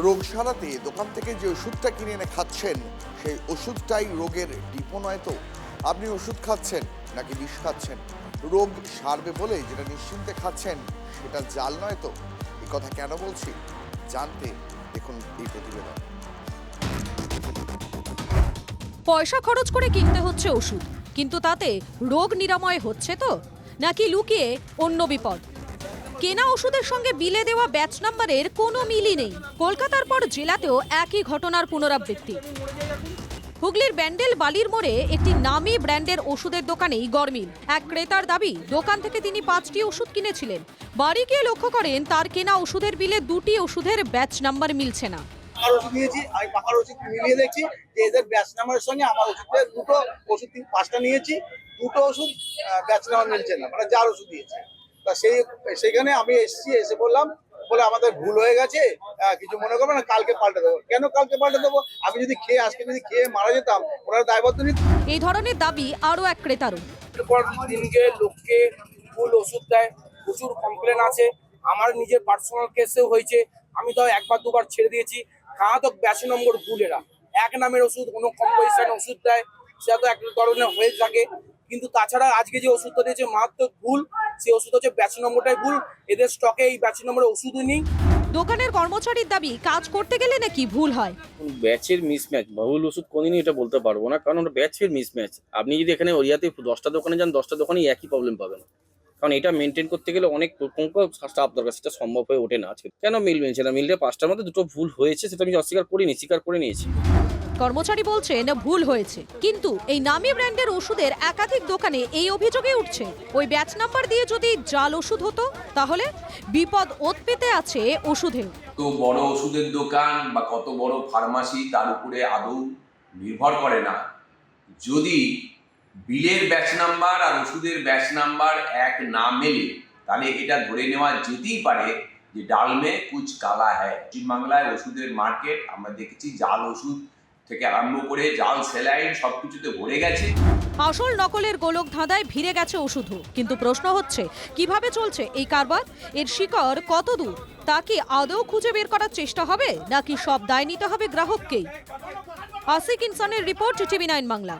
রোগ সারাতে দোকান থেকে যে ওষুধটা কিনে এনে খাচ্ছেন সেই ওষুধটাই রোগের ডিপো নয় তো। আপনি ওষুধ খাচ্ছেন নাকি বিষ খাচ্ছেন? রোগ সারবে বলে যেটা নিশ্চিন্তে খাচ্ছেন সেটা জাল নয় তো। এই কথা কেন বলছি জানতে দেখুন এই প্রতিবেদন। পয়সা খরচ করে কিনতে হচ্ছে ওষুধ, কিন্তু তাতে রোগ নিরাময় হচ্ছে তো, নাকি লুকিয়ে অন্য বিপদ? কেনা ওষুধের সঙ্গে বিলে দেওয়া ব্যাচ নাম্বারের কোনো মিলই নেই। কলকাতার পর জেলাতেও একই ঘটনার পুনরাবৃত্তি। হুগলির ব্যান্ডেল বালির মোড়ে একটি নামী ব্র্যান্ডের ওষুধের দোকানেই গরমিল। এক ক্রেতার দাবি, দোকান থেকে তিনি 5টি ওষুধ কিনেছিলেন। বাড়ি গিয়ে লক্ষ্য করেন তার কেনা ওষুধের বিলে 2টি ওষুধের ব্যাচ নাম্বার মিলছে না। আমার ওষুধ নিয়েছি, আমি পাকার ওষুধ মিলিয়ে দেখছি যে এদের ব্যাচ নাম্বারের সঙ্গে আমার ওষুধের দুটো ওষুধ 5টা নিয়েছি, দুটো ওষুধ ব্যাচ নাম্বার মিলছে না, মানে যার ওষুধ দিয়েছে। তা সেখানে আমি এসে বললাম, বলে আমাদের ভুল হয়ে গেছে, কিছু মনে করবো না, কালকে পাল্টে দেবো। কেন কালকে পাল্টে দেবো? আমি যদি আজকে খেয়ে মারা যেতাম, ওনারা দায়বদ্ধ নিত। এই ধরনের দাবি আরও এক ক্রেতারও। দিনকে লোককে ভুল ওষুধ দেয়, প্রচুর কমপ্লেন আছে। আমার নিজের পার্সোনাল কেসেও হয়েছে, আমি তো একবার দুবার ছেড়ে দিয়েছি। খাওয়া ব্যাচ নম্বর ভুল, এরা এক নামের ওষুধ, কোনো কম্পোজিশন ওষুধ দেয়, সেটা তো এক ধরনের হয়ে থাকে। কিন্তু তাছাড়া আজকে যে ওষুধটা দিয়েছে মারাত্মক ভুল, সেই ওষুধ হচ্ছে ব্যাচ নম্বরটাই ভুল। এদের স্টকে এই ব্যাচ নম্বরের ওষুধই নেই। দোকানের কর্মচারীর দাবি, কাজ করতে গেলে নাকি ভুল হয়। ব্যাচের মিসম্যাচ, ভুল ওষুধ কোনদিনই এটা বলতে পারবো না, কারণ ওটা ব্যাচের মিসম্যাচ। আপনি যদি এখানে ওরিয়াতে 10টা দোকানে যান, 10টা দোকানেই একই প্রবলেম পাবেন, কারণ এটা মেনটেন করতে গেলে অনেক স্টাফ দরকার, সেটা সম্ভব হয়ে ওঠে না। কেন মিল মিলছে না? মিললে 5টার মধ্যে 2টো ভুল হয়েছে, সেটা আমি অস্বীকার করিনি, স্বীকার করে নিয়েছি। কর্মচারী বলছেন ভুল হয়েছে, কিন্তু এই নামী ব্র্যান্ডের ওষুধের একাধিক দোকানে এই অভিযোগে উঠছে, ওই ব্যাচ নাম্বার দিয়ে যদি জাল ওষুধ হতো তাহলে বিপদ ওত পেতে আছে ওষুধেও। তো বড় ওষুধের দোকান বা কত বড় ফার্মাসি তার উপরে আদৌ নির্ভর করে না। যদি বিলের ব্যাচ নাম্বার আর ওষুধের ব্যাচ নাম্বার এক না মেলে, তাহলে এটা ধরে নেওয়া যেতেই পারে যে ডাল মে কুছ কালা হ্যায়। পশ্চিমবাংলায় ওষুধের মার্কেট আমরা দেখেছি, জাল ওষুধ থেকে আরম্ভ করে জাল স্যালাইন সবকিছুতে ভরে গেছে। আসল নকলের গোলক ধাঁধায় ভিড়ে গেছে ওষুধও। কিন্তু প্রশ্ন হচ্ছে, কিভাবে চলছে এই কারবার? এর শিকড় কত দূর? তা কি আদৌ খুঁজে বের করার চেষ্টা হবে, নাকি সব দায় নিতে হবে গ্রাহককেই? আসিক ইনসানের রিপোর্ট, টিভি9 বাংলা।